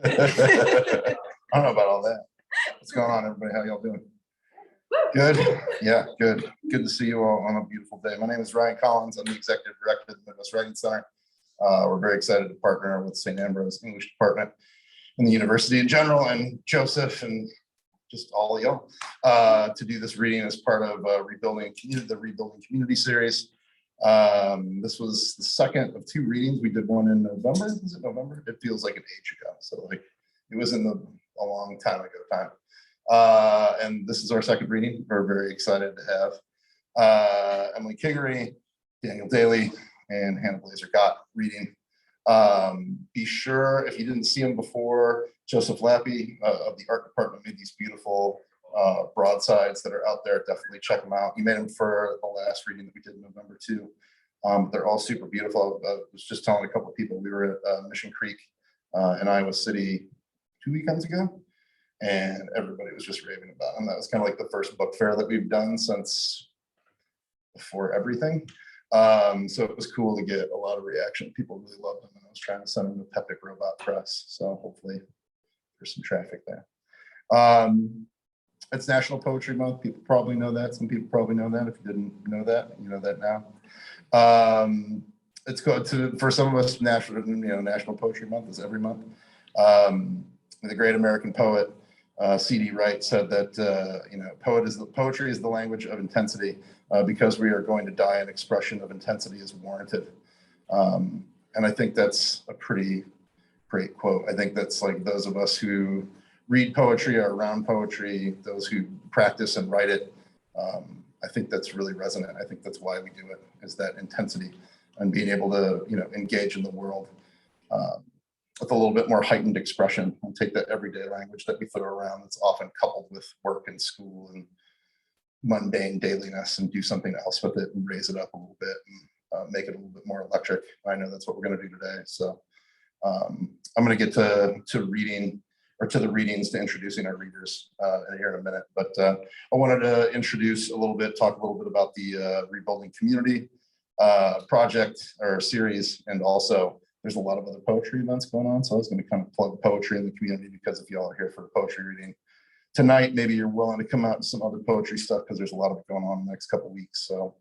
I don't know about all that. What's going on, everybody? How y'all doing? Good. Yeah, good. Good to see you all on a beautiful day. My name is Ryan Collins. I'm the executive director of the Midwest Writing Center. We're very excited to partner with St. Ambrose English Department and the university in general, and Joseph and just all of y'all to do this reading as part of the Rebuilding Community series. This was the second of two readings. We did one in November. Was it November? It feels like an age ago. So like it was in a long time ago time. And this is our second reading. We're very excited to have Emily Kingery, Daniel Daley, and Blaser Gott reading. Be sure, if you didn't see him before, Joseph Lappy of the art department made these beautiful broadsides that are out there. Definitely check them out. He made them for the last reading that we did in November too. They're all super beautiful. I was just telling a couple of people, we were at Mission Creek in Iowa City 2 weekends ago, and everybody was just raving about them. That was kind of like the first book fair that we've done since before everything. So it was cool to get a lot of reaction. People really loved them, and I was trying to send them to Peptic Robot Press. So hopefully there's some traffic there. It's National Poetry Month. People probably know that. Some people probably know that. If you didn't know that, you know that now. It's good to, for some of us, National Poetry Month is every month. The great American poet C.D. Wright said that poetry is the language of intensity. Because we are going to die, an expression of intensity is warranted. And I think that's a pretty great quote. I think that's like those of us who read poetry or around poetry, those who practice and write it. I think that's really resonant. I think that's why we do it, is that intensity and being able to, engage in the world with a little bit more heightened expression and take that everyday language that we throw around that's often coupled with work and school and mundane dailiness and do something else with it and raise it up a little bit and make it a little bit more electric. I know that's what we're going to do today. So I'm going to get to reading, or to the readings, to introducing our readers here in a minute. But I wanted to introduce a little bit, talk a little bit about the Rebuilding Community project or series, and also there's a lot of other poetry events going on. So I was going to kind of plug poetry in the community, because if y'all are here for a poetry reading tonight, maybe you're willing to come out to some other poetry stuff, because there's a lot of it going on in the next couple of weeks. So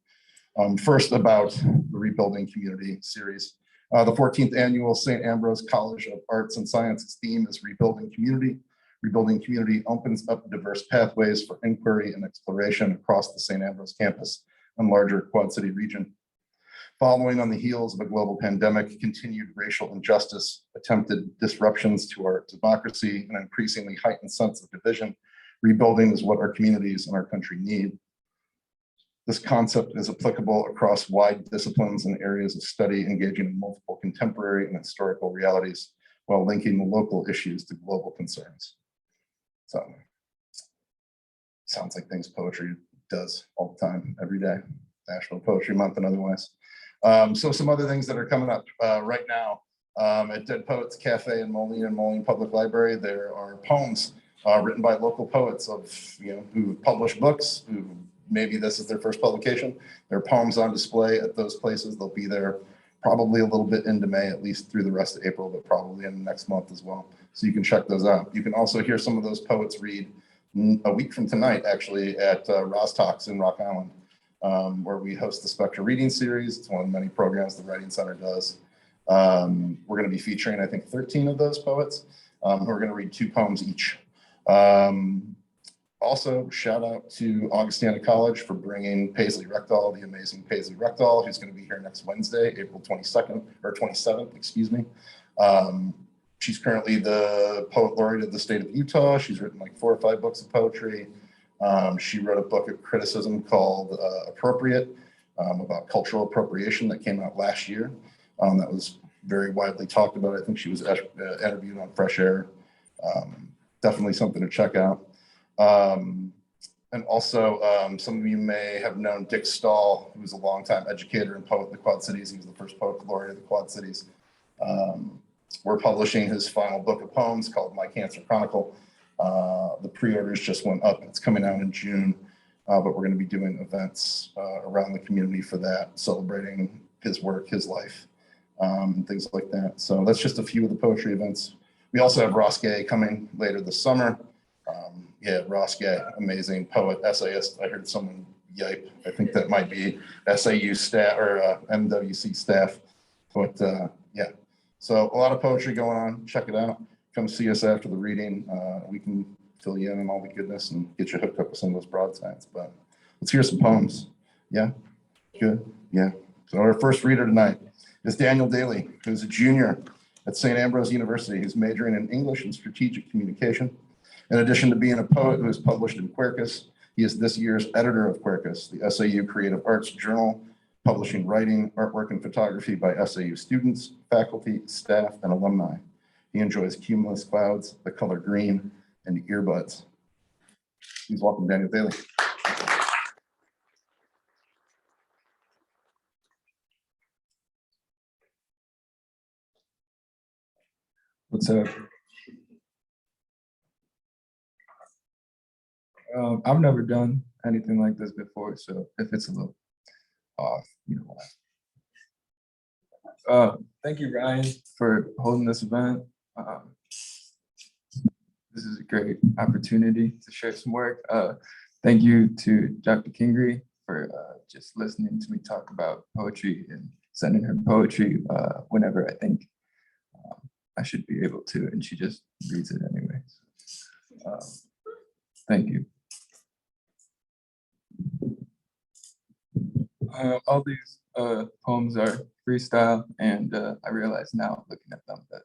first, about the Rebuilding Community series. The 14th annual St. Ambrose College of Arts and Sciences theme is Rebuilding Community. Rebuilding Community opens up diverse pathways for inquiry and exploration across the St. Ambrose campus and larger Quad City region. Following on the heels of a global pandemic, continued racial injustice, attempted disruptions to our democracy, and an increasingly heightened sense of division, rebuilding is what our communities and our country need. This concept is applicable across wide disciplines and areas of study, engaging in multiple contemporary and historical realities, while linking the local issues to global concerns. So, sounds like things poetry does all the time, every day, National Poetry Month and otherwise. So some other things that are coming up right now at Dead Poets Cafe in Moline and Moline Public Library. There are poems written by local poets who publish books, who maybe this is their first publication. There are poems on display at those places. They'll be there probably a little bit into May, at least through the rest of April, but probably in the next month as well. So you can check those out. You can also hear some of those poets read a week from tonight, actually, at Ross Talks in Rock Island. Where we host the Spectra Reading Series. It's one of the many programs the Writing Center does. We're going to be featuring, I think, 13 of those poets who are going to read 2 poems each. Also, shout out to Augustana College for bringing Paisley Rectal, the amazing Paisley Rectal, who's going to be here next Wednesday, April 22nd, or 27th, excuse me. She's currently the poet laureate of the state of Utah. She's written like 4 or 5 books of poetry. She wrote a book of criticism called Appropriate, about cultural appropriation, that came out last year. That was very widely talked about. I think she was interviewed on Fresh Air. Definitely something to check out. And also, some of you may have known Dick Stahl, who was a longtime educator and poet in the Quad Cities. He was the first poet laureate of the Quad Cities. We're publishing his final book of poems called My Cancer Chronicle. The pre-orders just went up. It's coming out in June. but we're going to be doing events around the community for that, celebrating his work, his life, and things like that. So that's just a few of the poetry events. We also have Ross Gay coming later this summer. Yeah, Ross Gay, amazing poet, essayist. I heard someone yipe. I think that might be SAU staff or MWC staff. But yeah, so a lot of poetry going on. Check it out. Come see us after the reading. We can fill you in on all the goodness and get you hooked up with some of those broadsides. But let's hear some poems. Yeah, good. Yeah. So our first reader tonight is Daniel Daley, who's a junior at St. Ambrose University. He's majoring in English and strategic communication. In addition to being a poet who is published in Quercus, he is this year's editor of Quercus, the SAU Creative Arts Journal, publishing writing, artwork, and photography by SAU students, faculty, staff, and alumni. He enjoys cumulus clouds, the color green, and earbuds. Please welcome Daniel Daley. What's up? I've never done anything like this before, so if it's a little off, you know why. Thank you, Ryan, for holding this event. This is a great opportunity to share some work. Thank you to Dr. Kingery for just listening to me talk about poetry and sending her poetry whenever I think I should be able to, and she just reads it anyway. Thank you. All these poems are freestyle, and I realize now looking at them that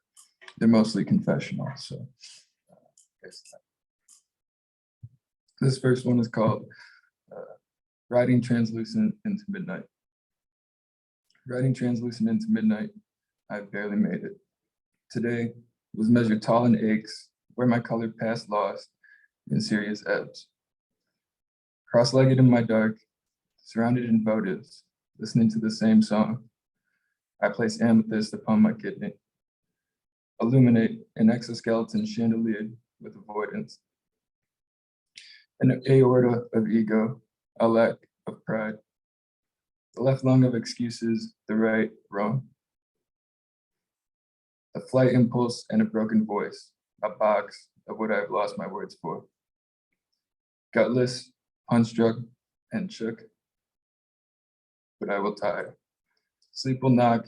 they're mostly confessional. So this first one is called Riding Translucent into Midnight. Riding translucent into midnight, I barely made it. Today was measured tall in aches, where my color passed lost in serious ebbs. Cross-legged in my dark, surrounded in votives, listening to the same song. I place amethyst upon my kidney. Illuminate an exoskeleton chandelier with avoidance. An aorta of ego, a lack of pride. The left lung of excuses, the right wrong. A flight impulse and a broken voice, a box of what I've lost my words for. Gutless, unstruck, and shook, but I will tire. Sleep will knock,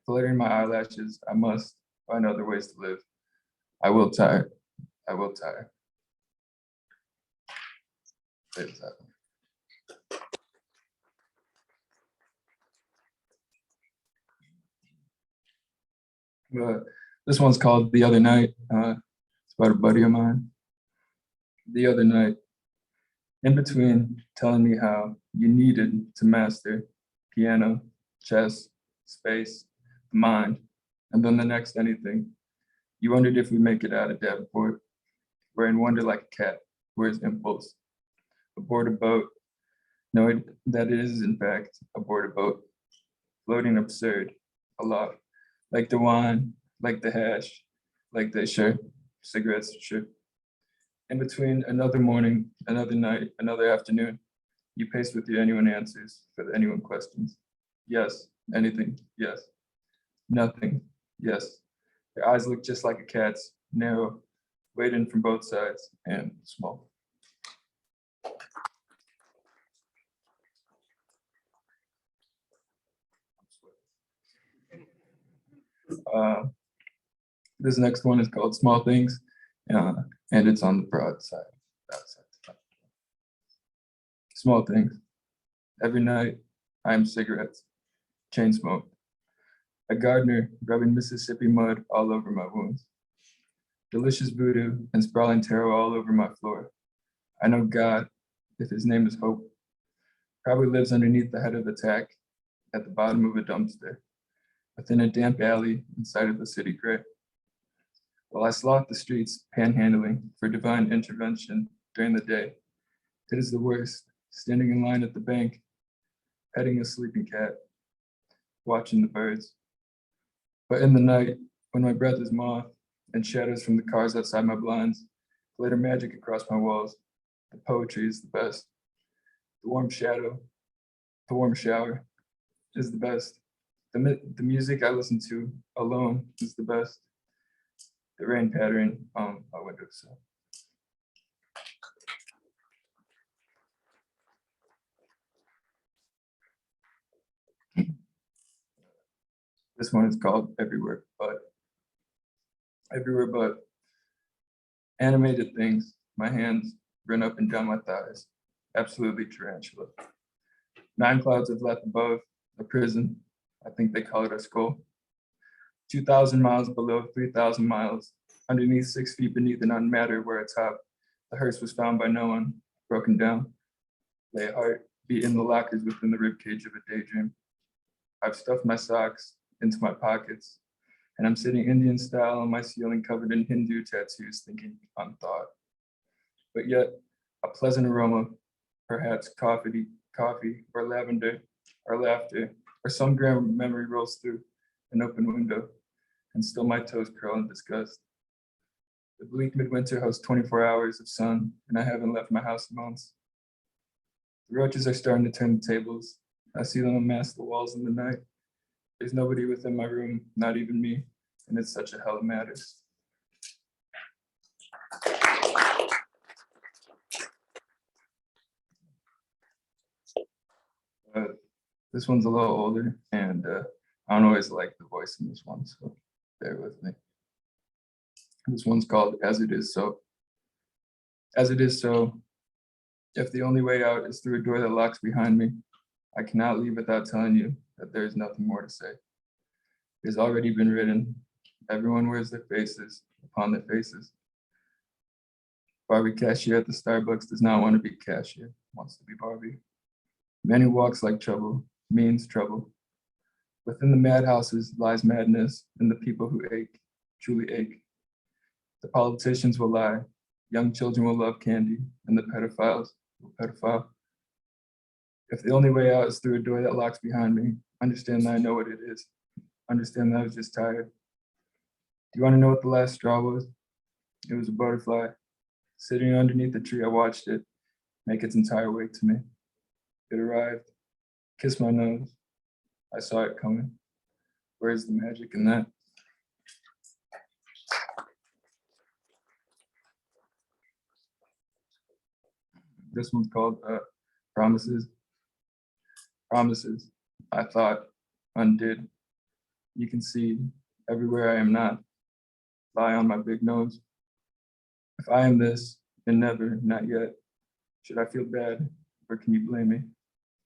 fluttering my eyelashes, I must find other ways to live. I will tire, I will tire. This one's called The Other Night. It's about a buddy of mine. The other night, in between telling me how you needed to master piano, chess, space, mind, and then the next anything, you wondered if we make it out of Davenport, wherein wonder like a cat, where's impulse? Aboard a boat, knowing that it is in fact aboard a boat, floating absurd, aloft, like the wine, like the hash, like the sure, cigarettes, sure. In between another morning, another night, another afternoon, you pace with your anyone answers for the anyone questions. Yes, anything, yes. Nothing, yes. Your eyes look just like a cat's, narrow, waiting from both sides, and small. This next one is called Small Things, and it's on the broad side. Small things. Every night, I am cigarettes, chain smoke. A gardener rubbing Mississippi mud all over my wounds. Delicious voodoo and sprawling tarot all over my floor. I know God, if his name is Hope, probably lives underneath the head of the tack at the bottom of a dumpster, within a damp alley inside of the city gray. While I slot the streets panhandling for divine intervention during the day, it is the worst, standing in line at the bank, petting a sleeping cat, watching the birds. But in the night, when my breath is moth and shadows from the cars outside my blinds glitter magic across my walls, the poetry is the best. The warm shadow, the warm shower is the best. The music I listen to alone is the best. The rain pattering on my windowsill. This one is called Everywhere But. Everywhere But. Animated things. My hands run up and down my thighs. Absolutely tarantula. 9 clouds of left above a prison. I think they call it a skull. 2,000 miles below 3,000 miles. Underneath 6 feet beneath an unmatter where atop the hearse was found by no one. Broken down. Lay a heart beat in the lockers within the ribcage of a daydream. I've stuffed my socks into my pockets, and I'm sitting Indian style on my ceiling covered in Hindu tattoos, thinking on thought. But yet, a pleasant aroma, perhaps coffee or lavender or laughter, or some grand memory rolls through an open window, and still my toes curl in disgust. The bleak midwinter hosts 24 hours of sun, and I haven't left my house in months. The roaches are starting to turn the tables. I see them amass the walls in the night. There's nobody within my room, not even me, and it's such a hell it matters. This one's a little older, and I don't always like the voice in this one, so bear with me. This one's called As It Is So. As it is so, if the only way out is through a door that locks behind me, I cannot leave without telling you that there is nothing more to say. It has already been written. Everyone wears their faces upon their faces. Barbie cashier at the Starbucks does not want to be cashier, wants to be Barbie. Man who walks like trouble means trouble. Within the madhouses lies madness, and the people who ache, truly ache. The politicians will lie, young children will love candy, and the pedophiles will pedophile. If the only way out is through a door that locks behind me, understand that I know what it is. Understand that I was just tired. Do you want to know what the last straw was? It was a butterfly. Sitting underneath the tree, I watched it make its entire way to me. It arrived, kissed my nose. I saw it coming. Where's the magic in that? This one's called Promises. Promises, I thought, undid. You can see everywhere I am not. Lie on my big nose. If I am this, and never, not yet, should I feel bad, or can you blame me?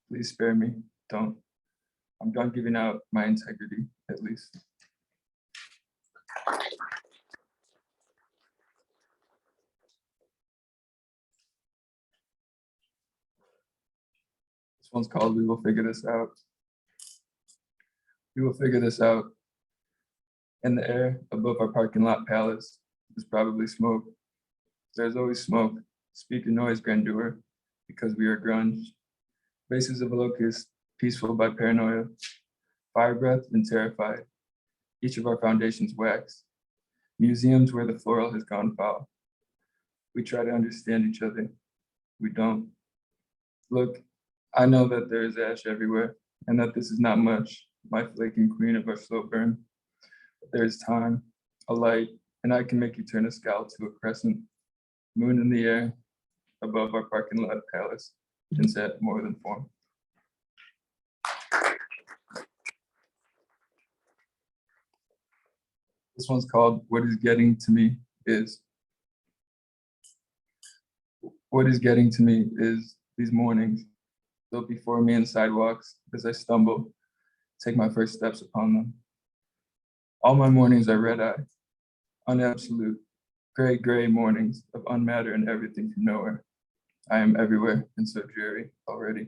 Please spare me, don't. I'm done giving out my integrity, at least. This one's called We Will Figure This Out. We will figure this out. In the air above our parking lot palace is probably smoke. There's always smoke, speaker noise grandeur, because we are grunge. Faces of a locust, peaceful by paranoia, fire breath and terrified. Each of our foundations wax. Museums where the floral has gone foul. We try to understand each other. We don't. Look, I know that there is ash everywhere, and that this is not much, my flaking queen of our slow burn. But there is time, a light, and I can make you turn a scowl to a crescent. Moon in the air, above our parking lot palace, can set more than form. This one's called What Is Getting to Me Is. What is getting to me is these mornings, built before me in sidewalks as I stumble, take my first steps upon them. All my mornings are red-eye, unabsolute, gray mornings of unmatter and everything from nowhere. I am everywhere and so dreary already.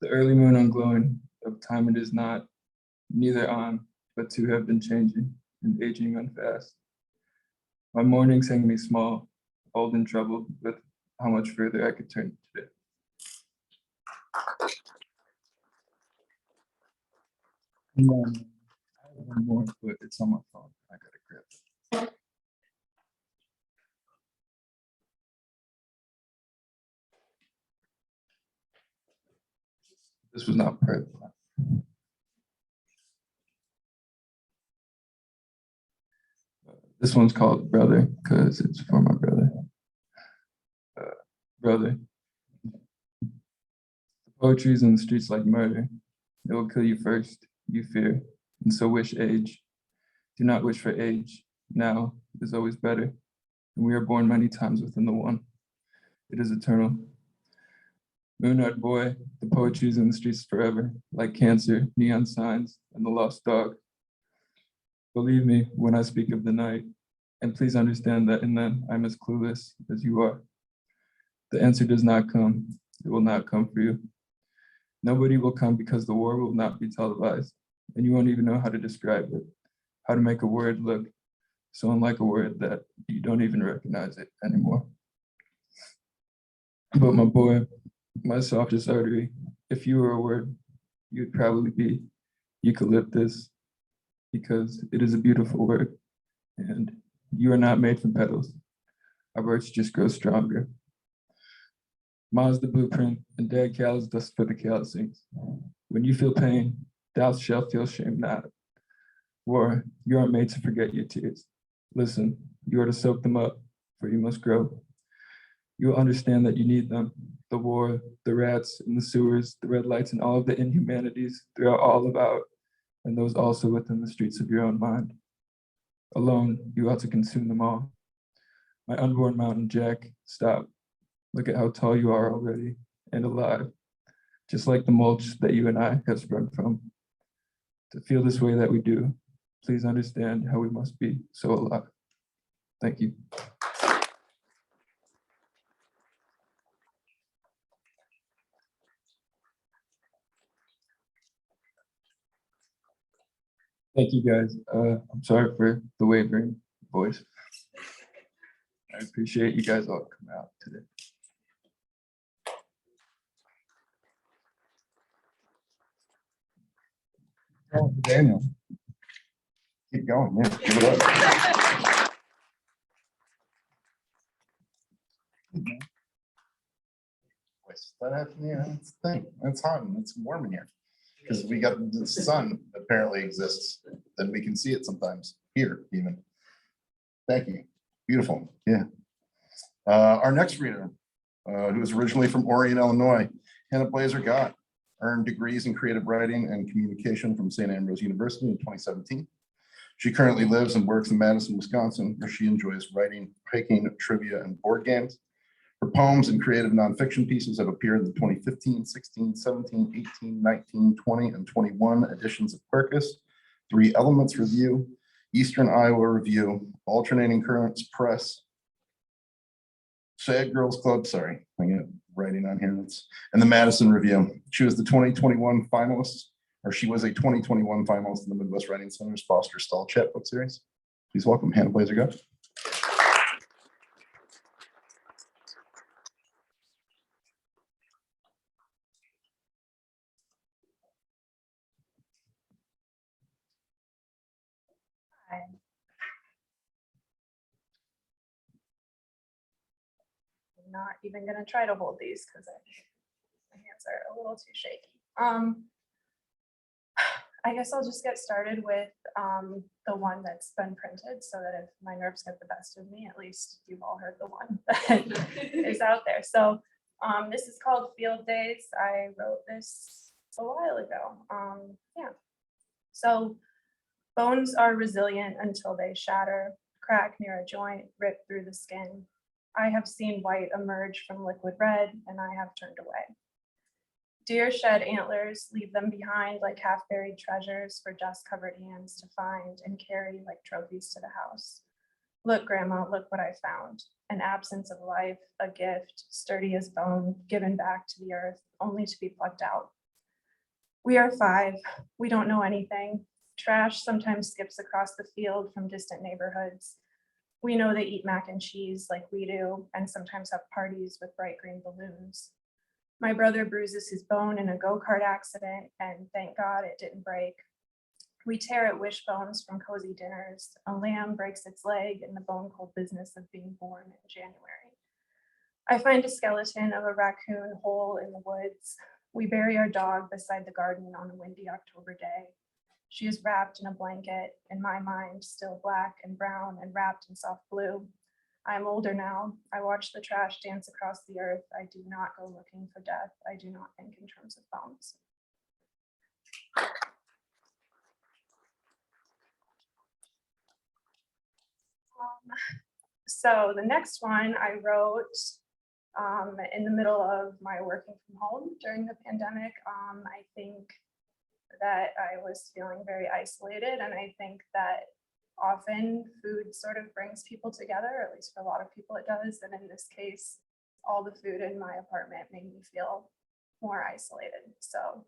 The early moon unglowing of time it is not, neither on, but to have been changing and aging unfast. My mornings hang me small, old and troubled with how much further I could turn today. And then I have one more, but it's on my phone. I gotta grab it. This was not part of the plan. This one's called Brother because it's for my brother. Brother, the poetry is in the streets like murder. It will kill you first, you fear, and so wish age. Do not wish for age. Now is always better, and we are born many times within the one. It is eternal. Moon-eyed boy, the poetry is in the streets forever, like cancer, neon signs, and the lost dog. Believe me when I speak of the night, and please understand that in them I'm as clueless as you are. The answer does not come. It will not come for you. Nobody will come because the war will not be televised, and you won't even know how to describe it, how to make a word look so unlike a word that you don't even recognize it anymore. But my boy, my softest artery, if you were a word, you'd probably be eucalyptus, because it is a beautiful word, and you are not made from petals. Our roots just grow stronger. Ma's the blueprint, and Dad calloused us for the callousings. When you feel pain, thou shalt feel shame not. War, you aren't made to forget your tears. Listen, you are to soak them up, for you must grow. You will understand that you need them. The war, the rats in the sewers, the red lights, and all of the inhumanities throughout all about, and those also within the streets of your own mind. Alone, you ought to consume them all. My unborn mountain Jack, stop. Look at how tall you are already and alive, just like the mulch that you and I have sprung from. To feel this way that we do, please understand how we must be so alive. Thank you. Thank you guys. I'm sorry for the wavering voice. I appreciate you guys all coming out today. Oh, Daniel. Keep going, yeah, give it up. Yeah, that's the thing. It's hot and it's warm in here. Because we got the sun apparently exists, then we can see it sometimes here even. Thank you. Beautiful. Yeah. Our next reader, who is originally from Orion, Illinois, Blaser Gott, earned degrees in creative writing and communication from St. Ambrose University in 2017. She currently lives and works in Madison, Wisconsin, where she enjoys writing, hiking, trivia, and board games. Her poems and creative nonfiction pieces have appeared in the 2015, 16, 17, 18, 19, 20, and 21 editions of Quercus, 3 Elements Review, Eastern Iowa Review, Alternating Currents Press, Sad Girls Club, sorry, I got writing on here, and the Madison Review. She was the 2021 finalist, or she was a 2021 finalist in the Midwest Writing Center's Foster Stall Chapbook Series. Please welcome Blaser Gott. I'm not even gonna try to hold these because my hands are a little too shaky. I guess I'll just get started with the one that's been printed so that if my nerves get the best of me, at least you've all heard the one that is out there. So this is called Field Days. I wrote this a while ago. Yeah. So bones are resilient until they shatter, crack near a joint, rip through the skin. I have seen white emerge from liquid red, and I have turned away. Deer shed antlers, leave them behind like half-buried treasures for dust-covered hands to find and carry like trophies to the house. Look, Grandma, look what I found. An absence of life, a gift, sturdy as bone, given back to the earth, only to be plucked out. We are 5. We don't know anything. Trash sometimes skips across the field from distant neighborhoods. We know they eat mac and cheese like we do, and sometimes have parties with bright green balloons. My brother bruises his bone in a go-kart accident, and thank God it didn't break. We tear at wishbones from cozy dinners. A lamb breaks its leg in the bone-cold business of being born in January. I find a skeleton of a raccoon whole in the woods. We bury our dog beside the garden on a windy October day. She is wrapped in a blanket, in my mind, still black and brown and wrapped in soft blue. I am older now. I watch the trash dance across the earth. I do not go looking for death. I do not think in terms of bones. So the next one I wrote in the middle of my working from home during the pandemic. I think that I was feeling very isolated, and I think that often food sort of brings people together, or at least for a lot of people it does. And in this case, all the food in my apartment made me feel more isolated. So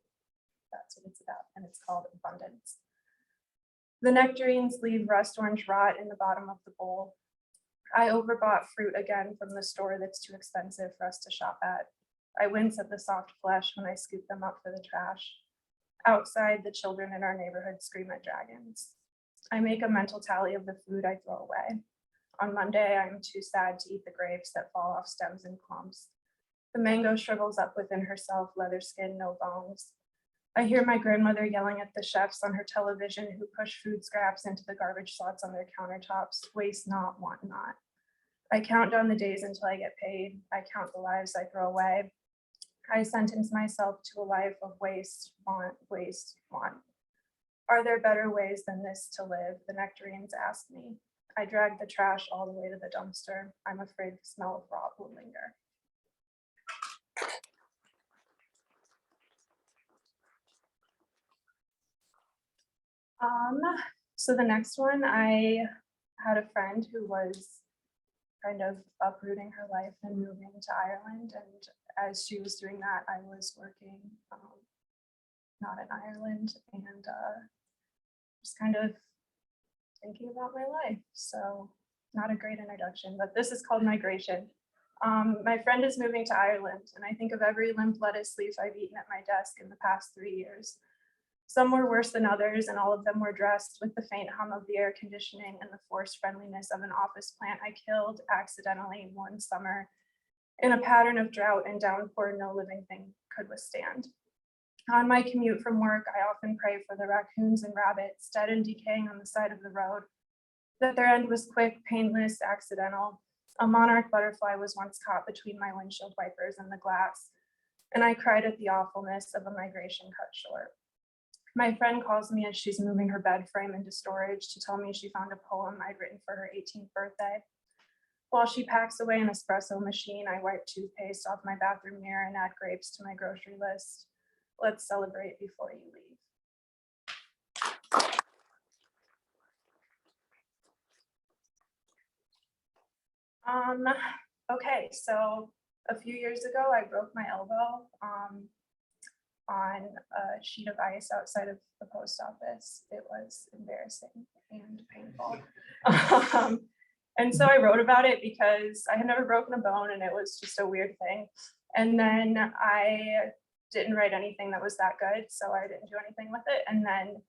that's what it's about, and it's called abundance. The nectarines leave rust orange rot in the bottom of the bowl. I overbought fruit again from the store that's too expensive for us to shop at. I wince at the soft flesh when I scoop them up for the trash. Outside, the children in our neighborhood scream at dragons. I make a mental tally of the food I throw away. On Monday, I am too sad to eat the grapes that fall off stems in clumps. The mango shrivels up within herself, leather skin, no bones. I hear my grandmother yelling at the chefs on her television who push food scraps into the garbage slots on their countertops, waste not, want not. I count down the days until I get paid. I count the lives I throw away. I sentence myself to a life of waste, want, waste, want. Are there better ways than this to live? The nectarines ask me. I drag the trash all the way to the dumpster. I'm afraid the smell of rot will linger. So the next one, I had a friend who was kind of uprooting her life and moving to Ireland. And as she was doing that, I was working not in Ireland, and just kind of thinking about my life. So not a great introduction, but this is called migration. My friend is moving to Ireland, and I think of every limp lettuce leaf I've eaten at my desk in the past 3 years. Some were worse than others, and all of them were dressed with the faint hum of the air conditioning and the forced friendliness of an office plant I killed accidentally one summer in a pattern of drought and downpour no living thing could withstand. On my commute from work, I often pray for the raccoons and rabbits dead and decaying on the side of the road, that their end was quick, painless, accidental. A monarch butterfly was once caught between my windshield wipers and the glass, and I cried at the awfulness of a migration cut short. My friend calls me as she's moving her bed frame into storage to tell me she found a poem I'd written for her 18th birthday. While she packs away an espresso machine, I wipe toothpaste off my bathroom mirror and add grapes to my grocery list. Let's celebrate before you leave. Okay, so a few years ago, I broke my elbow on a sheet of ice outside of the post office. It was embarrassing and painful. And so I wrote about it because I had never broken a bone and it was just a weird thing. And then I didn't write anything that was that good, so I didn't do anything with it. And then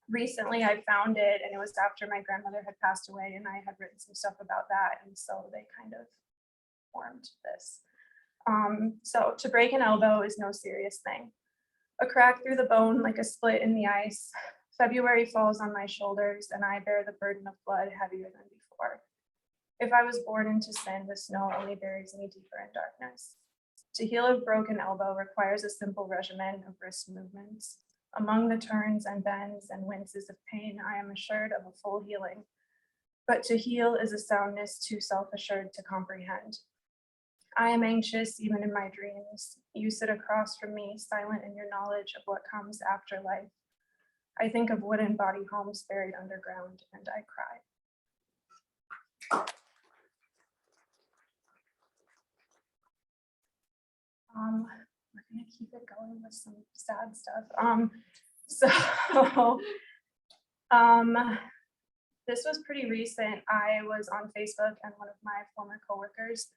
recently I found it, and it was after my grandmother had passed away, and I had written some stuff about that. And so they kind of formed this. So to break an elbow is no serious thing. A crack through the bone like a split in the ice. February falls on my shoulders, and I bear the burden of blood heavier than before. If I was born into sin, the snow only buries me deeper in darkness. To heal a broken elbow requires a simple regimen of wrist movements. Among the turns and bends and winces of pain, I am assured of a full healing. But to heal is a soundness too self-assured to comprehend. I am anxious even in my dreams. You sit across from me, silent in your knowledge of what comes after life. I think of wooden body homes buried underground, and I cry. We're gonna keep it going with some sad stuff. This was pretty recent. I was on Facebook, and one of my former coworkers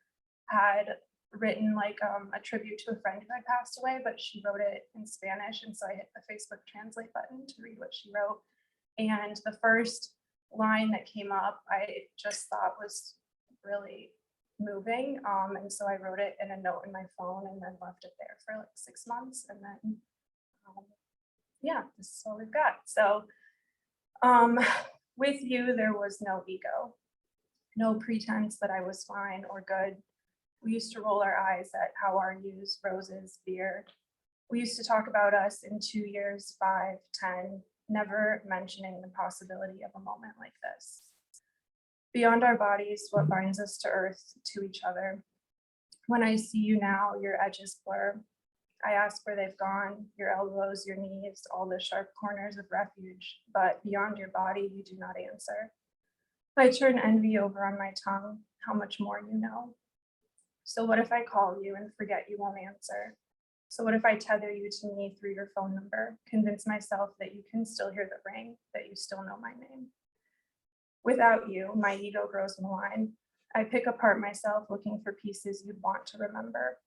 had written like a tribute to a friend who had passed away, but she wrote it in Spanish, and so I hit the Facebook translate button to read what she wrote. And the first line that came up, I just thought was really moving. And so I wrote it in a note in my phone and then left it there for like 6 months. And then, yeah, this is what we've got. So with you, there was no ego, no pretense that I was fine or good. We used to roll our eyes at how are yous, roses, beer. We used to talk about us in 2 years, 5, 10, never mentioning the possibility of a moment like this. Beyond our bodies, what binds us to earth, to each other. When I see you now, your edges blur. I ask where they've gone, your elbows, your knees, all the sharp corners of refuge, but beyond your body, you do not answer. I turn envy over on my tongue, how much more you know. So what if I call you and forget you won't answer? So what if I tether you to me through your phone number, convince myself that you can still hear the ring, that you still know my name? Without you, my ego grows malign. I pick apart myself looking for pieces you'd want to remember.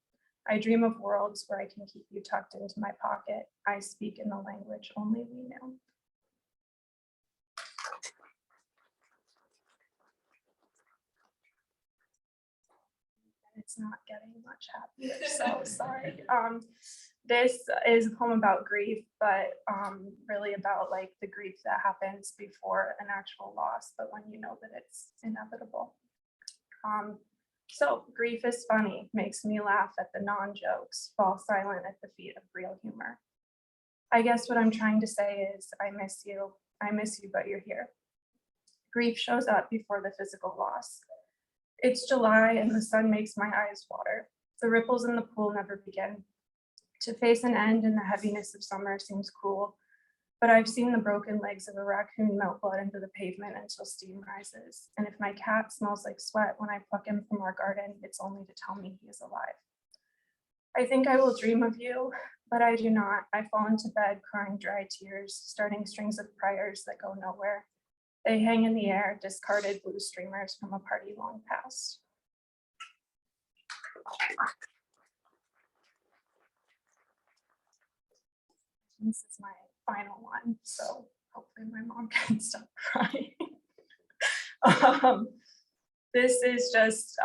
I dream of worlds where I can keep you tucked into my pocket. I speak in the language only we know. It's not getting much happier, so sorry. This is a poem about grief, but really about like the grief that happens before an actual loss, but when you know that it's inevitable. So grief is funny, makes me laugh at the non-jokes, fall silent at the feet of real humor. I guess what I'm trying to say is I miss you, but you're here. Grief shows up before the physical loss. It's July and the sun makes my eyes water. The ripples in the pool never begin. To face an end in the heaviness of summer seems cruel, but I've seen the broken legs of a raccoon melt blood into the pavement until steam rises. And if my cat smells like sweat when I pluck him from our garden, it's only to tell me he is alive. I think I will dream of you, but I do not. I fall into bed crying dry tears, starting strings of prayers that go nowhere. They hang in the air, discarded blue streamers from a party long past. This is my final one, so hopefully my mom can stop crying. This is just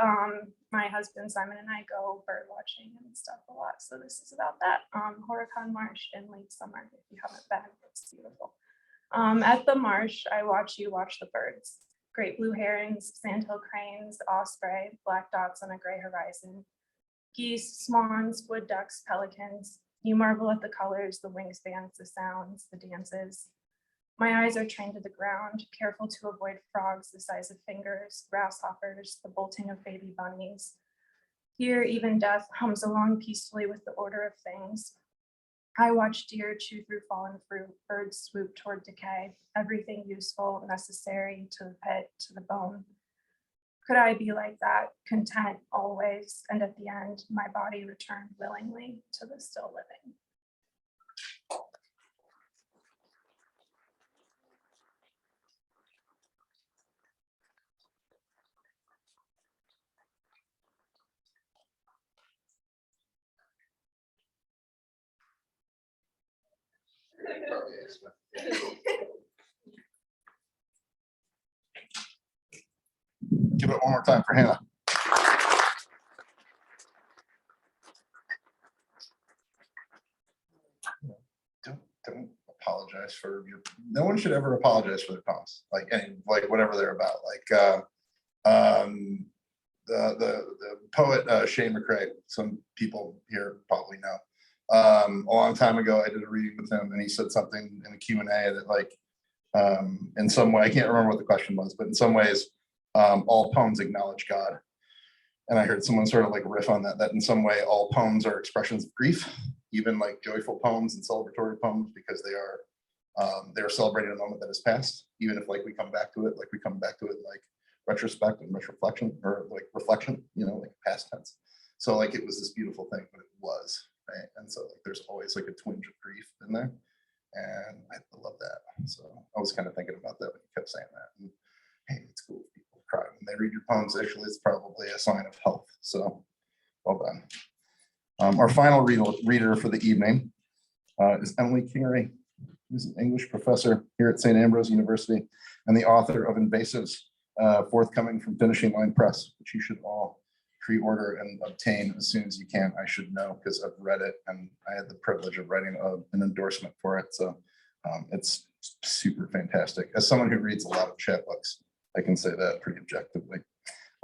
my husband Simon and I go bird watching and stuff a lot, so this is about that. Marsh in late summer. If you haven't been, it's beautiful. At the marsh, I watch you watch the birds. Great blue herons, sandhill cranes, osprey, black dots on a gray horizon. Geese, swans, wood ducks, pelicans. You marvel at the colors, the wingspans, the sounds, the dances. My eyes are trained to the ground, careful to avoid frogs the size of fingers, grasshoppers, the bolting of baby bunnies. Here, even death hums along peacefully with the order of things. I watch deer chew through fallen fruit, birds swoop toward decay, everything useful, necessary to the pit, to the bone. Could I be like that, content always, and at the end, my body returned willingly to the still living? Give it one more time for Hannah. Don't apologize for your. No one should ever apologize for their poems, like whatever they're about. Like the poet Shane McCrae. Some people here probably know. A long time ago, I did a reading with him, and he said something in the Q&A that, like, in some way, I can't remember what the question was, but in some ways, all poems acknowledge God. And I heard someone sort of like riff on that in some way, all poems are expressions of grief, even like joyful poems and celebratory poems, because they're celebrating a moment that has passed, even if like we come back to it like retrospective and reflection, or like reflection, like past tense. So like it was this beautiful thing, but it was, right? And so like there's always like a twinge of grief in there. And I love that. So I was kind of thinking about that when you kept saying that. And hey, it's cool if people cry when they read your poems. Actually, it's probably a sign of health. So well done. Our final reader for the evening is Emily Kingery, who's an English professor here at St. Ambrose University and the author of Invasives, forthcoming from Finishing Line Press, which you should all pre-order and obtain as soon as you can. I should know because I've read it and I had the privilege of writing an endorsement for it. So it's super fantastic. As someone who reads a lot of chapbooks, I can say that pretty objectively.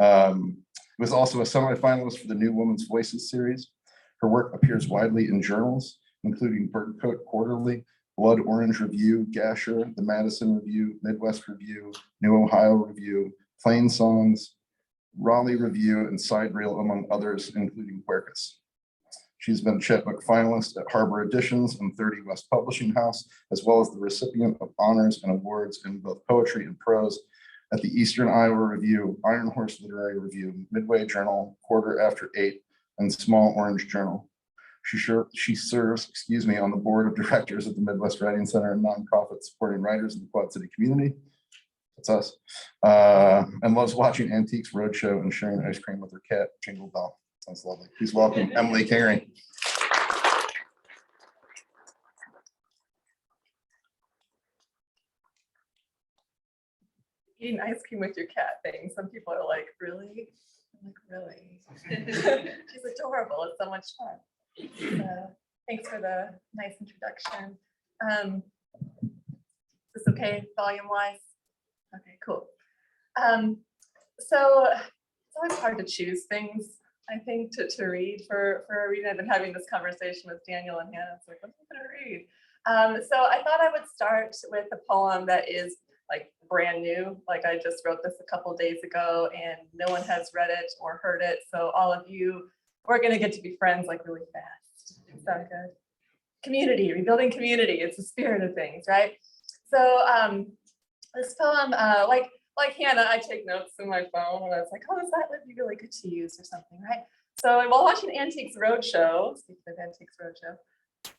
It was also a semi-finalist for the New Women's Voices series. Her work appears widely in journals, including Birdcoat Quarterly, Blood Orange Review, Gasher, the Madison Review, Midwest Review, New Ohio Review, Plain Songs, Raleigh Review, and Side Reel, among others, including Quercus. She's been a chapbook finalist at Harbor Editions and 30 West Publishing House, as well as the recipient of honors and awards in both poetry and prose at the Eastern Iowa Review, Iron Horse Literary Review, Midway Journal, Quarter After 8, and Small Orange Journal. She serves, on the board of directors at the Midwest Writing Center, a nonprofit supporting writers in the Quad City community. That's us. And loves watching Antiques Roadshow and sharing ice cream with her cat, Jingle Bell. Sounds lovely. Please welcome Emily Kingery. Eating ice cream with your cat thing. Some people are like, really? I'm like, really? She's adorable. It's so much fun. Thanks for the nice introduction. Is this okay, volume-wise? Okay, cool. So it's always hard to choose things, I think, to read for a reading. I've been having this conversation with Daniel and Hannah. It's like, what am I going to read? So I thought I would start with a poem that is like brand new. Like I just wrote this a couple days ago and no one has read it or heard it. So all of you, we're going to get to be friends like really fast. Sound good? Community, rebuilding community. It's the spirit of things, right? So this poem, like Hannah, I take notes in my phone and I was like, oh, that would be really good to use or something, right? So while watching Antiques Roadshow, speaking of Antiques Roadshow,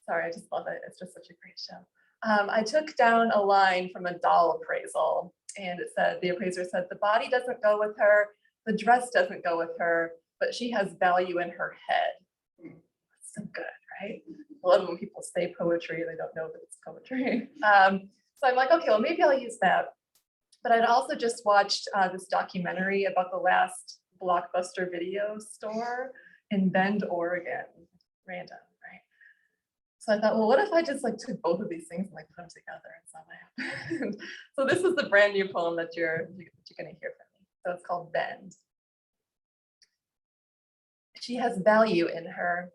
sorry, I just love it. It's just such a great show. I took down a line from a doll appraisal, and it said, the appraiser said, the body doesn't go with her, the dress doesn't go with her, but she has value in her head. That's so good, right? I love when people say poetry, they don't know that it's poetry. So I'm like, okay, well, maybe I'll use that. But I'd also just watched this documentary about the last Blockbuster video store in Bend, Oregon. Random, right? So I thought, well, what if I just like took both of these things and like put them together and saw what happened? So this is the brand new poem that you're gonna hear from me. So it's called Bend. She has value in her,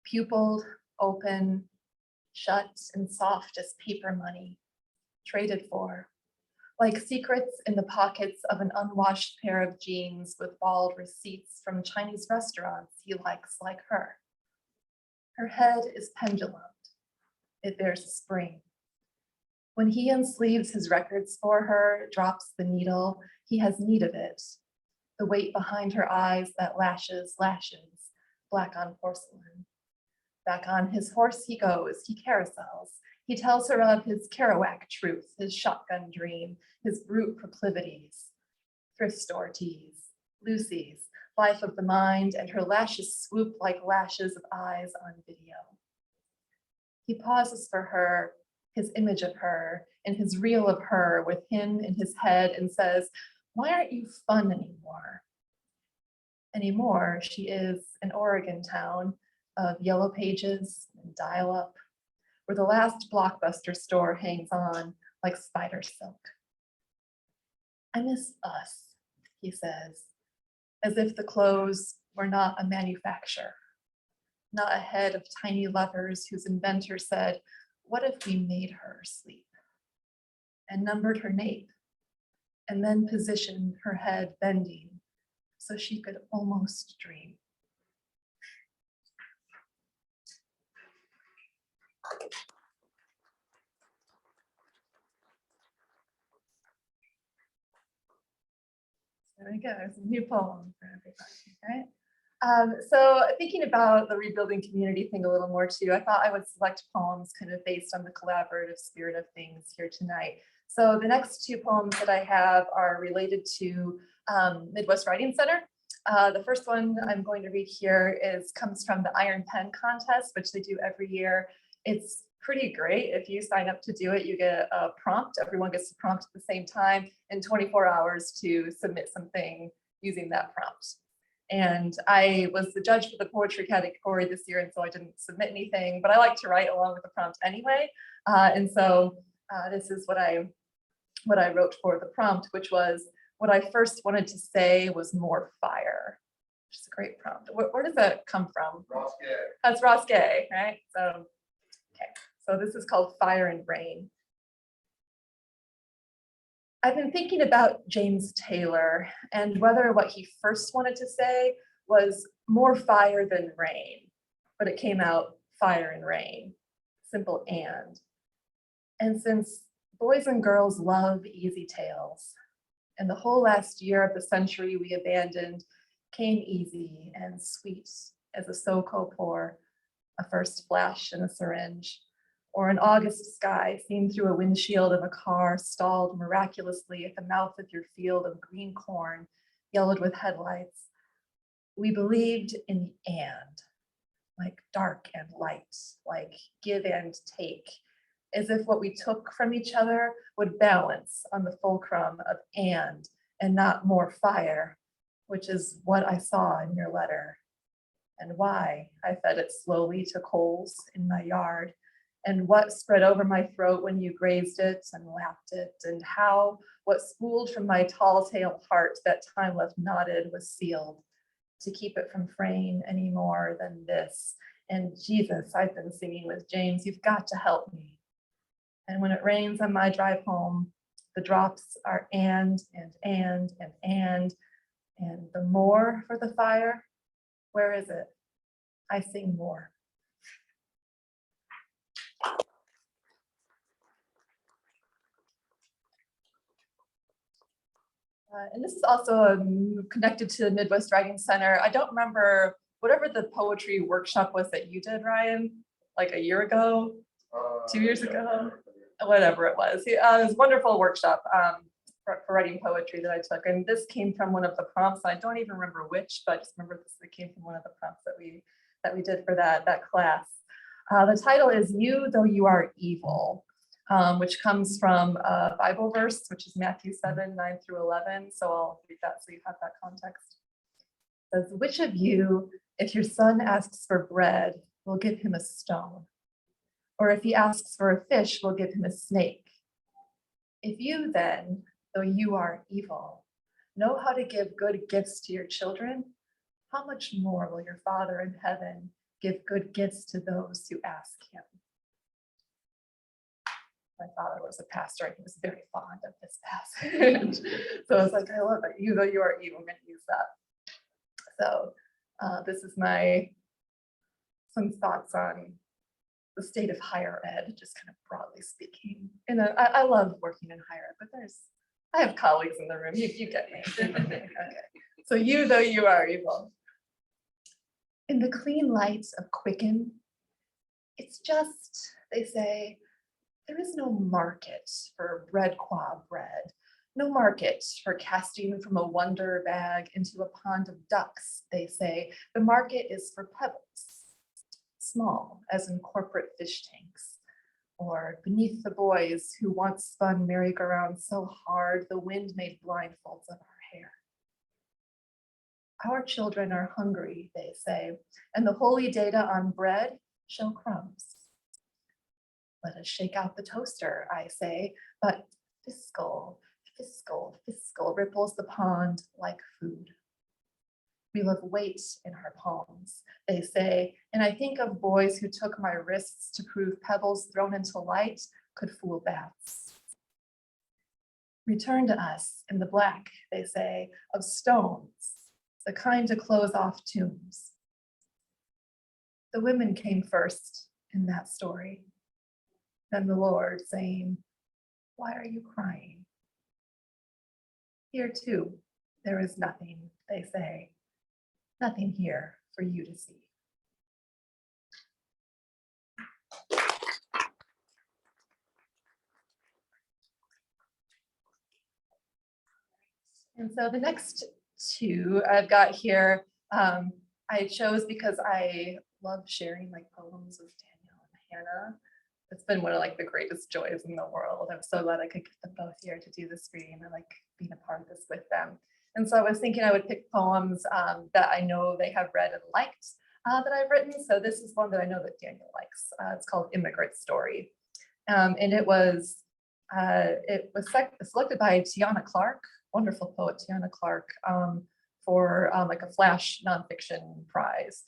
pupilled, open, shut and soft as paper money, traded for, like secrets in the pockets of an unwashed pair of jeans with bald receipts from Chinese restaurants he likes like her. Her head is pendulum. It bears a spring. When he unsleeves his records for her, drops the needle, he has need of it. The weight behind her eyes that lashes, black on porcelain. Back on his horse he goes, he carousels. He tells her of his Kerouac truth, his shotgun dream, his brute proclivities. Thrift store teas, Lucy's, life of the mind, and her lashes swoop like lashes of eyes on video. He pauses for her, his image of her, and his reel of her with him in his head and says, why aren't you fun anymore? Anymore, she is an Oregon town of yellow pages and dial-up, where the last Blockbuster store hangs on like spider silk. I miss us, he says, as if the clothes were not a manufacture, not a head of tiny levers whose inventor said, what if we made her sleep? And numbered her nape, and then positioned her head bending so she could almost dream. There we go, there's a new poem for everybody, right? So thinking about the rebuilding community thing a little more too, I thought I would select poems kind of based on the collaborative spirit of things here tonight. So the next two poems that I have are related to Midwest Writing Center. The first one I'm going to read here comes from the Iron Pen contest, which they do every year. It's pretty great. If you sign up to do it, you get a prompt. Everyone gets a prompt at the same time and 24 hours to submit something using that prompt. And I was the judge for the poetry category this year, and so I didn't submit anything, but I like to write along with the prompt anyway. And so this is what I wrote for the prompt, which was, what I first wanted to say was more fire, which is a great prompt. Where does that come from? Ross Gay. That's Ross Gay, right? So, okay. So this is called Fire and Rain. I've been thinking about James Taylor and whether what he first wanted to say was more fire than rain, but it came out fire and rain, simple and. And since boys and girls love easy tales, and the whole last year of the century we abandoned came easy and sweet as a SoCo pour, a first flash in a syringe, or an August sky seen through a windshield of a car stalled miraculously at the mouth of your field of green corn, yellowed with headlights. We believed in the and, like dark and light, like give and take, as if what we took from each other would balance on the fulcrum of and not more fire, which is what I saw in your letter, and why I fed it slowly to coals in my yard, and what spread over my throat when you grazed it and lapped it, and how what spooled from my tall-tale heart that time left knotted was sealed to keep it from fraying any more than this. And Jesus, I've been singing with James, you've got to help me. And when it rains on my drive home, the drops are and the more for the fire, where is it? I sing more. And this is also connected to the Midwest Writing Center. I don't remember, whatever the poetry workshop was that you did, Ryan, like a year ago, 2 years ago, whatever it was. It was a wonderful workshop for writing poetry that I took. And this came from one of the prompts. I don't even remember which, but I just remember this came from one of the prompts that we did for that class. The title is You Though You Are Evil, which comes from a Bible verse, which is Matthew 7:9-11. So I'll read that so you have that context. It says, which of you, if your son asks for bread, will give him a stone? Or if he asks for a fish, will give him a snake? If you then, though you are evil, know how to give good gifts to your children, how much more will your Father in heaven give good gifts to those who ask him? My father was a pastor, and he was very fond of this passage. So I was like, I love it. You though you are evil, I'm going to use that. So this is some thoughts on the state of higher ed, just kind of broadly speaking. And I love working in higher ed, but I have colleagues in the room. You get me. Okay. So you though you are evil. In the clean light of Quicken, it's just, they say, there is no market for bread qua bread, no market for casting from a wonder bag into a pond of ducks, they say. The market is for pebbles, small as in corporate fish tanks, or beneath the boys who once spun merry-go-round so hard the wind made blindfolds of our hair. Our children are hungry, they say, and the holy data on bread show crumbs. Let us shake out the toaster, I say, but fiscal ripples the pond like food. We love weight in our palms, they say, and I think of boys who took my wrists to prove pebbles thrown into light could fool bats. Return to us in the black, they say, of stones, the kind to close off tombs. The women came first in that story. Then the Lord saying, why are you crying? Here too, there is nothing, they say, nothing here for you to see. And so the next two I've got here, I chose because I love sharing like poems with Daniel and Hannah. It's been one of like the greatest joys in the world. I'm so glad I could get them both here to do this reading. I like being a part of this with them. And so I was thinking I would pick poems that I know they have read and liked that I've written. So this is one that I know that Daniel likes. It's called Immigrant Story. And it was selected by Tiana Clark, wonderful poet Tiana Clark, for like a flash nonfiction prize.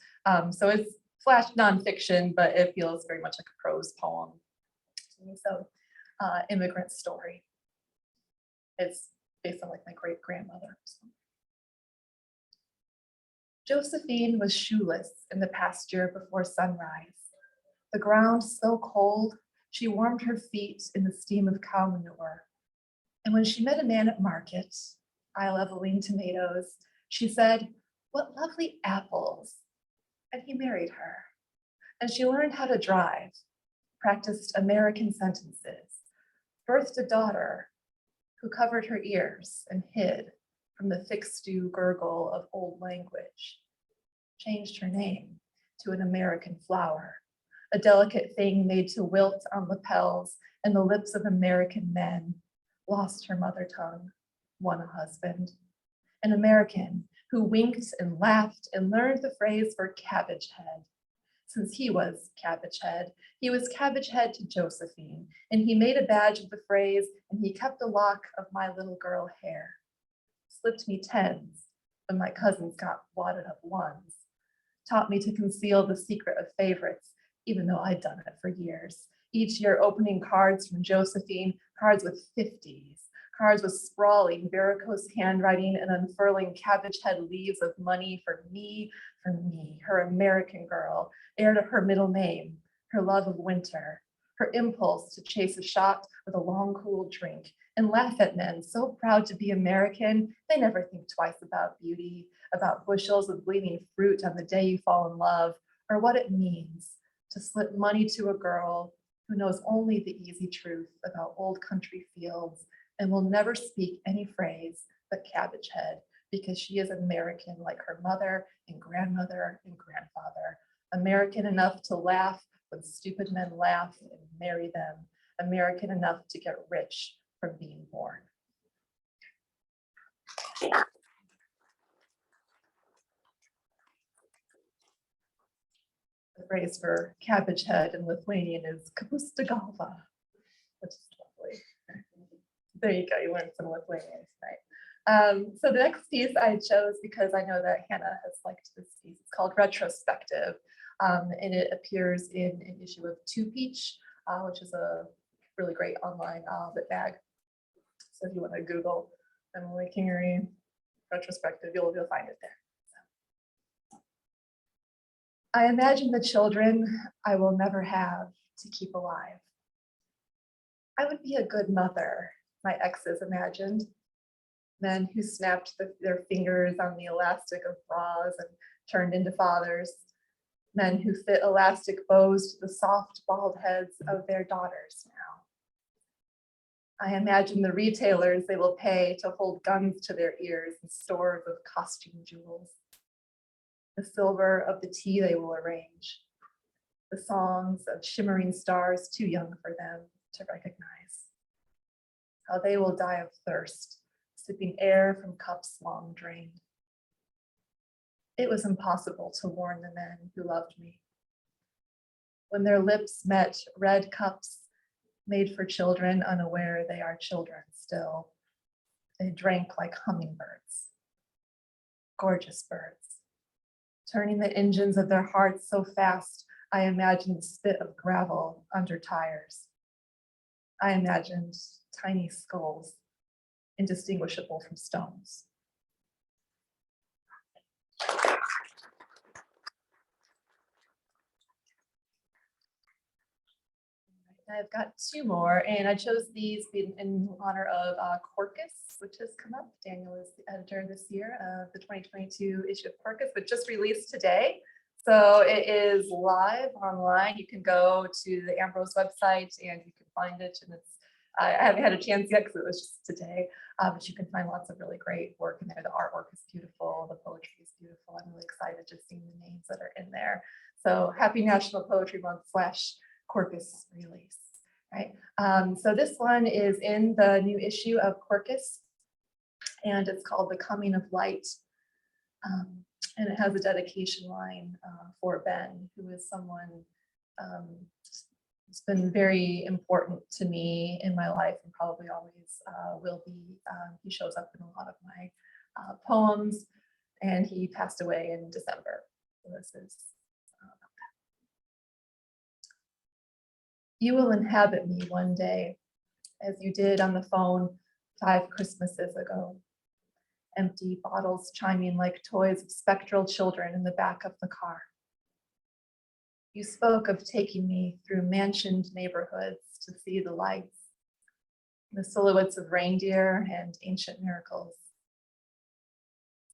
So it's flash nonfiction, but it feels very much like a prose poem to me. So Immigrant Story. It's based on like my great grandmother. So. Josephine was shoeless in the pasture before sunrise. The ground so cold, she warmed her feet in the steam of cow manure. And when she met a man at market, eye leveling tomatoes, she said, "What lovely apples." And he married her. And she learned how to drive, practiced American sentences, birthed a daughter who covered her ears and hid from the thick stew gurgle of old language, changed her name to an American flower, a delicate thing made to wilt on lapels and the lips of American men, lost her mother tongue, won a husband, an American who winked and laughed and learned the phrase for cabbage head. Since he was cabbage head to Josephine, and he made a badge of the phrase, and he kept a lock of my little girl hair. Slipped me tens when my cousins got wadded up ones. Taught me to conceal the secret of favorites, even though I'd done it for years. Each year opening cards from Josephine, cards with 50s, cards with sprawling varicose handwriting and unfurling cabbage head leaves of money for me, her American girl, heir to her middle name, her love of winter, her impulse to chase a shot with a long cool drink and laugh at men so proud to be American, they never think twice about beauty, about bushels of bleeding fruit on the day you fall in love, or what it means to slip money to a girl who knows only the easy truth about old country fields and will never speak any phrase but cabbage head because she is American like her mother and grandmother and grandfather. American enough to laugh when stupid men laugh and marry them. American enough to get rich from being born. The phrase for cabbage head in Lithuanian is kapusta galva, which is lovely. There you go, you learned some Lithuanian tonight. So the next piece I chose because I know that Hannah has liked this piece. It's called Retrospective, and it appears in an issue of Two Peach, which is a really great online lit bag. So if you want to Google Emily Kingery Retrospective, you'll find it there. I imagine the children I will never have to keep alive. I would be a good mother, my exes imagined. Men who snapped their fingers on the elastic of bras and turned into fathers. Men who fit elastic bows to the soft bald heads of their daughters now. I imagine the retailers they will pay to hold guns to their ears and stores of costume jewels. The silver of the tea they will arrange. The songs of shimmering stars too young for them to recognize. How they will die of thirst, sipping air from cups long drained. It was impossible to warn the men who loved me. When their lips met red cups made for children unaware they are children still, they drank like hummingbirds, gorgeous birds. Turning the engines of their hearts so fast, I imagined the spit of gravel under tires. I imagined tiny skulls, indistinguishable from stones. I've got two more, and I chose these in honor of Corcus, which has come up. Daniel is the editor this year of the 2022 issue of Corcus, but just released today. So it is live online. You can go to the Ambrose website and you can find it. And it's I haven't had a chance yet because it was just today, but you can find lots of really great work in there. The artwork is beautiful. The poetry is beautiful. I'm really excited just seeing the names that are in there. So happy National Poetry Month / Corcus release. Right. So this one is in the new issue of Corcus. and it's called The Coming of Light. And it has a dedication line for Ben, who is someone who's been very important to me in my life and probably always will be. He shows up in a lot of my poems, and he passed away in December. So this is about that. You will inhabit me one day, as you did on the phone 5 Christmases ago. Empty bottles chiming like toys of spectral children in the back of the car. You spoke of taking me through mansioned neighborhoods to see the lights, the silhouettes of reindeer and ancient miracles.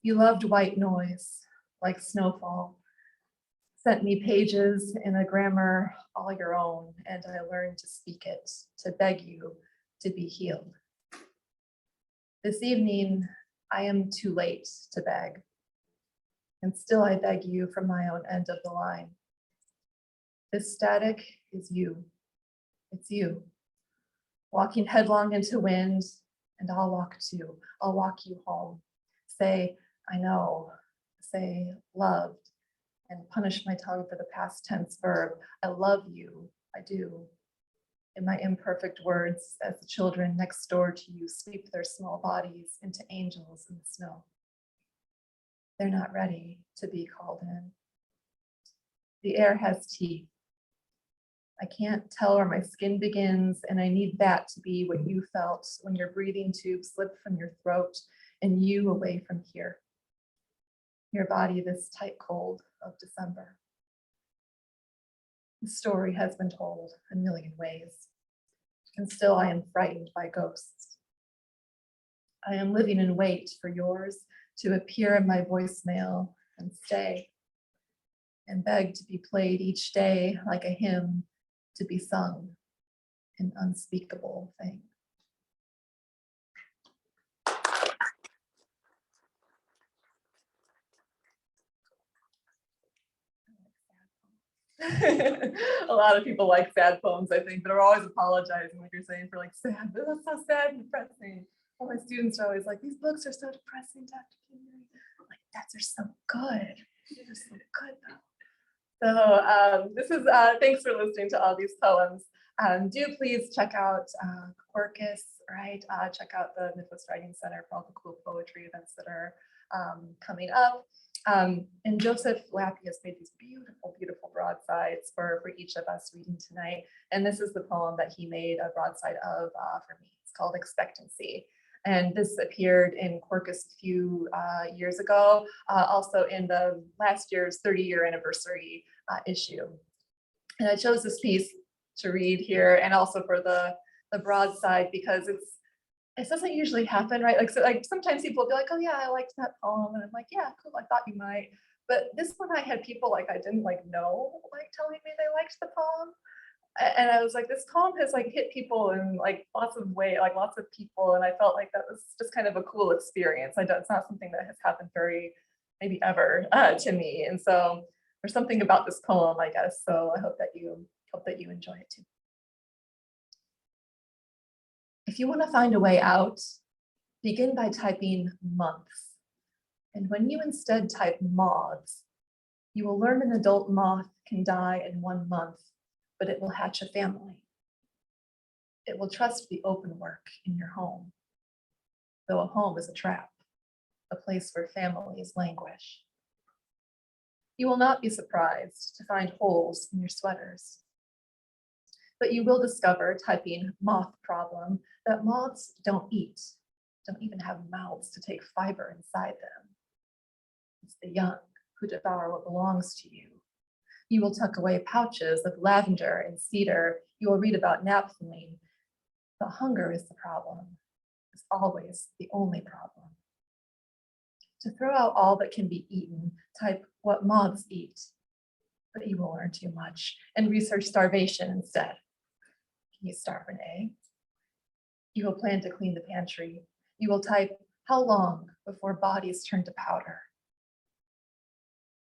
You loved white noise, like snowfall, sent me pages in a grammar all your own, and I learned to speak it, to beg you to be healed. This evening, I am too late to beg, and still I beg you from my own end of the line. This static is you. It's you. Walking headlong into wind, and I'll walk too. I'll walk you home. Say, I know. Say, loved, and punish my tongue for the past tense verb. I love you. I do. In my imperfect words, as the children next door to you sweep their small bodies into angels in the snow. They're not ready to be called in. The air has teeth. I can't tell where my skin begins, and I need that to be what you felt when your breathing tube slipped from your throat and you away from here. Your body this tight cold of December. The story has been told a million ways, and still I am frightened by ghosts. I am living in wait for yours to appear in my voicemail and stay, and beg to be played each day like a hymn to be sung, an unspeakable thing. A lot of people like sad poems, I think, but are always apologizing, like you're saying, for like sad, but that's so sad and depressing. All my students are always like, these books are so depressing, Dr. Kingery. Like, that's are so good. They're so good though. So this is, thanks for listening to all these poems. Do please check out Quercus, right? Check out the Midwest Writing Center for all the cool poetry events that are coming up. And Joseph Lappy has made these beautiful, beautiful broadsides for each of us reading tonight. And this is the poem that he made a broadside of for me. It's called Expectancy. And this appeared in Corcus a few years ago, also in the last year's 30-year anniversary issue. And I chose this piece to read here and also for the broadside because it doesn't usually happen, right? Like, so like sometimes people will be like, oh yeah, I liked that poem. And I'm like, yeah, cool, I thought you might. But this one I had people like I didn't like know, like telling me they liked the poem. And I was like, this poem has like hit people in like lots of ways, like lots of people. And I felt like that was just kind of a cool experience. It's not something that has happened very, maybe ever to me. And so there's something about this poem, I guess. So I hope that you enjoy it too. If you want to find a way out, begin by typing months. And when you instead type moths, you will learn an adult moth can die in 1 month, but it will hatch a family. It will trust the open work in your home, though a home is a trap, a place where families languish. You will not be surprised to find holes in your sweaters, but you will discover, typing moth problem, that moths don't eat, don't even have mouths to take fiber inside them. It's the young who devour what belongs to you. You will tuck away pouches of lavender and cedar. You will read about naphthalene, but hunger is the problem. It's always the only problem. To throw out all that can be eaten, type what moths eat, but you will learn too much and research starvation instead. Can you starve an egg? You will plan to clean the pantry. You will type how long before bodies turn to powder.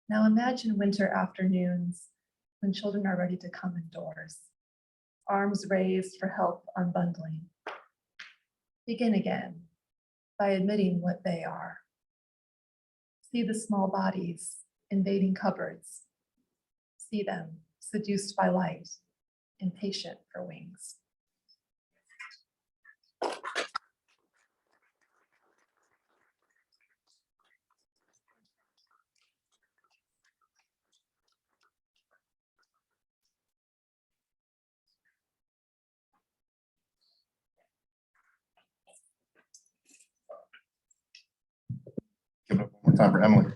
Now imagine winter afternoons when children are ready to come indoors, arms raised for help unbundling. Begin again. by admitting what they are. See the small bodies invading cupboards. See them seduced by light, impatient for wings. Give it up one more time for Emily.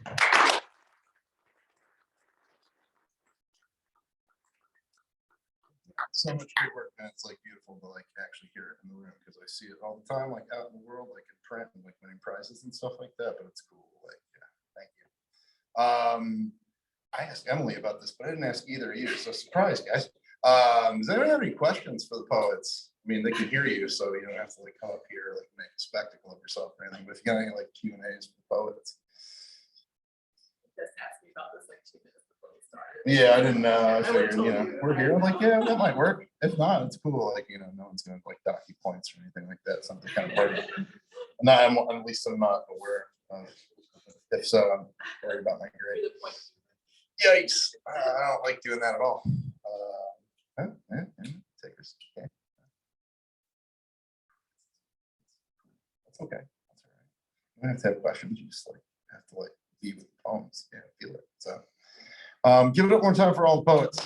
So much good work, and it's like beautiful to like actually hear it in the room because I see it all the time, like out in the world, like in print and like winning prizes and stuff like that. But it's cool. Like, yeah, thank you. I asked Emily about this, but I didn't ask either of you. So surprise, guys. Does anyone have any questions for the poets? I mean, they can hear you, so you don't have to like come up here like make a spectacle of yourself or anything. But if you got any like Q&As for the poets. Just asked me about this like 2 minutes before we started. Yeah, I didn't know. I would've figured, told you know, you. we're here. I'm like, yeah, that might work. If not, it's cool. Like, you know, no one's gonna like dock you points or anything like that. Something kind of party. No, at least I'm not aware. If so, I'm worried about my grade. To the point. Yikes! I don't like doing that at all. Takers. Okay. That's okay. That's all right. You don't have to have questions. You just like have to like be with the poems. Yeah, feel it. So, give it up one time for all the poets.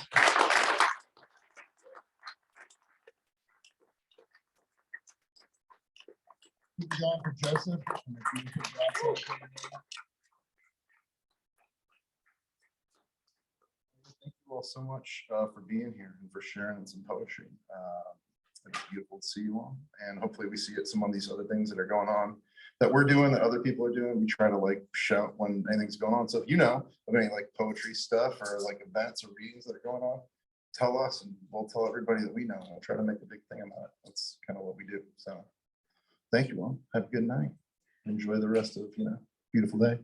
Keep it going for Joseph. And the beautiful grandson. Thank you all so much for being here and for sharing some poetry. It's beautiful to see you all, and hopefully we see it some of these other things that are going on that we're doing, that other people are doing. We try to like shout when anything's going on. So if you know of any like poetry stuff or like events or readings that are going on, tell us and we'll tell everybody that we know. We'll try to make a big thing about it. That's kind of what we do. So thank you all. Have a good night. Enjoy the rest of, you know, beautiful day.